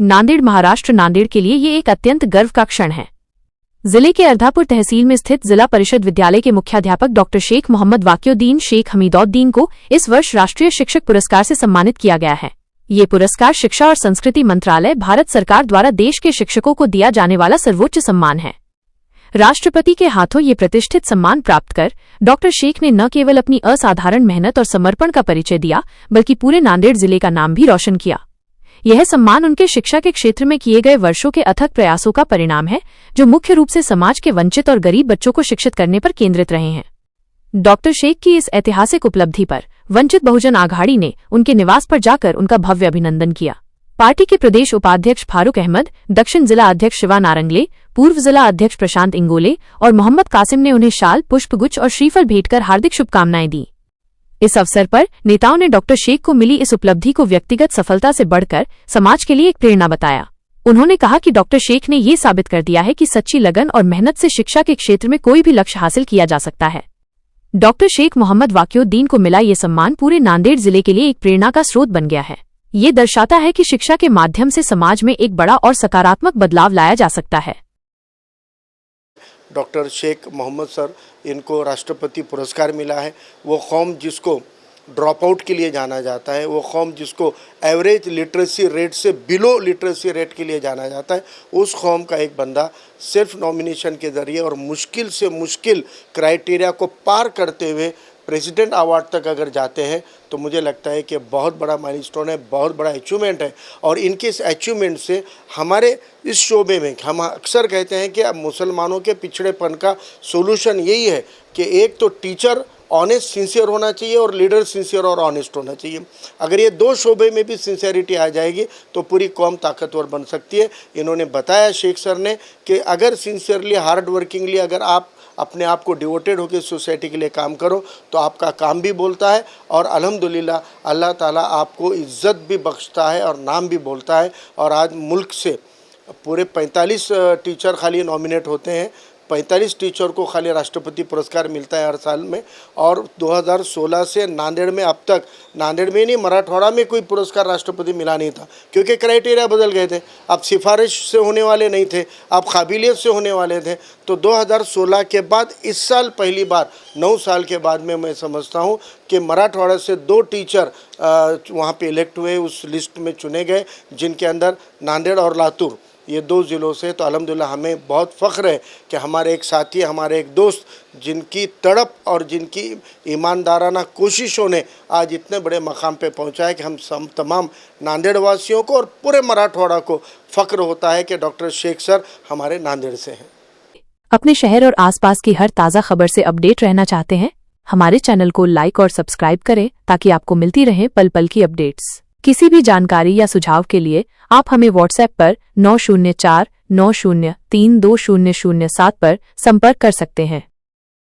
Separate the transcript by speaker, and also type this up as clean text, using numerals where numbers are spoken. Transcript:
Speaker 1: नांदेड़ महाराष्ट्र। नांदेड़ के लिए ये एक अत्यंत गर्व का क्षण है। जिले के अर्धापुर तहसील में स्थित जिला परिषद विद्यालय के मुख्याध्यापक डॉक्टर शेख मोहम्मद वाकिउद्दीन शेख हमीदउद्दीन को इस वर्ष राष्ट्रीय शिक्षक पुरस्कार से सम्मानित किया गया है। ये पुरस्कार शिक्षा और संस्कृति मंत्रालय, भारत सरकार द्वारा देश के शिक्षकों को दिया जाने वाला सर्वोच्च सम्मान है। राष्ट्रपति के हाथों ये प्रतिष्ठित सम्मान प्राप्त कर डॉक्टर शेख ने न केवल अपनी असाधारण मेहनत और समर्पण का परिचय दिया, बल्कि पूरे नांदेड़ जिले का नाम भी रोशन किया। यह सम्मान उनके शिक्षा के क्षेत्र में किए गए वर्षों के अथक प्रयासों का परिणाम है, जो मुख्य रूप से समाज के वंचित और गरीब बच्चों को शिक्षित करने पर केंद्रित रहे हैं। डॉक्टर शेख की इस ऐतिहासिक उपलब्धि पर वंचित बहुजन आघाड़ी ने उनके निवास पर जाकर उनका भव्य अभिनंदन किया। पार्टी के प्रदेश उपाध्यक्ष फारूक अहमद, दक्षिण जिला अध्यक्ष शिवा नारंगले, पूर्व जिला अध्यक्ष प्रशांत इंगोले और मोहम्मद कासिम ने उन्हें शाल, पुष्पगुच्छ और श्रीफल भेंट कर हार्दिक शुभकामनाएं दी। इस अवसर पर नेताओं ने डॉक्टर शेख को मिली इस उपलब्धि को व्यक्तिगत सफलता से बढ़कर समाज के लिए एक प्रेरणा बताया। उन्होंने कहा कि डॉक्टर शेख ने ये साबित कर दिया है कि सच्ची लगन और मेहनत से शिक्षा के क्षेत्र में कोई भी लक्ष्य हासिल किया जा सकता है। डॉक्टर शेख मोहम्मद वाकिउद्दीन को मिला ये सम्मान पूरे नांदेड़ जिले के लिए एक प्रेरणा का स्रोत बन गया है। ये दर्शाता है कि शिक्षा के माध्यम से समाज में एक बड़ा और सकारात्मक बदलाव लाया जा सकता है।
Speaker 2: डॉक्टर शेख मोहम्मद सर, इनको राष्ट्रपति पुरस्कार मिला है। वो कौम जिसको ड्रॉप आउट के लिए जाना जाता है, वो कौम जिसको एवरेज लिटरेसी रेट से बिलो लिटरेसी रेट के लिए जाना जाता है, उस कौम का एक बंदा सेल्फ नॉमिनेशन के ज़रिए और मुश्किल से मुश्किल क्राइटेरिया को पार करते हुए प्रेसिडेंट अवार्ड तक अगर जाते हैं तो मुझे लगता है कि बहुत बड़ा माइलस्टोन है, बहुत बड़ा अचीवमेंट है। और इनके इस अचीवमेंट से हमारे इस शोबे में हम अक्सर कहते हैं कि मुसलमानों के पिछड़ेपन का सोल्यूशन यही है कि एक तो टीचर ऑनेस्ट सिंसियर होना चाहिए और लीडर सिंसियर और ऑनेस्ट होना चाहिए। अगर ये दो शोबे में भी सिंसियरिटी आ जाएगी तो पूरी कौम ताकतवर बन सकती है। इन्होंने बताया शेख सर ने कि अगर सिंसियरली, हार्ड वर्किंगली अगर आप अपने आप को डिवोटेड होकर सोसाइटी के लिए काम करो तो आपका काम भी बोलता है और अल्हम्दुलिल्लाह अल्लाह ताला आपको इज़्ज़त भी बख्शता है और नाम भी बोलता है। और आज मुल्क से पूरे 45 टीचर खाली नॉमिनेट होते हैं, 45 टीचर को खाली राष्ट्रपति पुरस्कार मिलता है हर साल में। और 2016 से नांदेड़ में अब तक, नांदेड़ में नहीं मराठवाड़ा में कोई पुरस्कार राष्ट्रपति मिला नहीं था, क्योंकि क्राइटेरिया बदल गए थे। अब सिफारिश से होने वाले नहीं थे, अब काबिलियत से होने वाले थे। तो 2016 के बाद इस साल पहली बार 9 साल के बाद में मैं समझता हूँ कि मराठवाड़ा से 2 टीचर वहाँ पे इलेक्ट हुए, उस लिस्ट में चुने गए, जिनके अंदर नांदेड़ और लातूर, ये 2 ज़िलों से। तो अल्हम्दुलिल्लाह हमें बहुत फ़ख्र है कि हमारे एक साथी, हमारे एक दोस्त, जिनकी तड़प और जिनकी ईमानदाराना कोशिशों ने आज इतने बड़े मकाम पे पहुंचा है कि हम तमाम नांदेड़ वासियों को और पूरे मराठवाड़ा को फ़ख्र होता है कि डॉक्टर शेख सर हमारे नांदेड़ से हैं।
Speaker 1: अपने शहर और आसपास की हर ताज़ा खबर से अपडेट रहना चाहते हैं? हमारे चैनल को लाइक और सब्सक्राइब करें ताकि आपको मिलती रहे पल पल की अपडेट्स। किसी भी जानकारी या सुझाव के लिए आप हमें व्हाट्सएप पर 9049032007 पर संपर्क कर सकते हैं।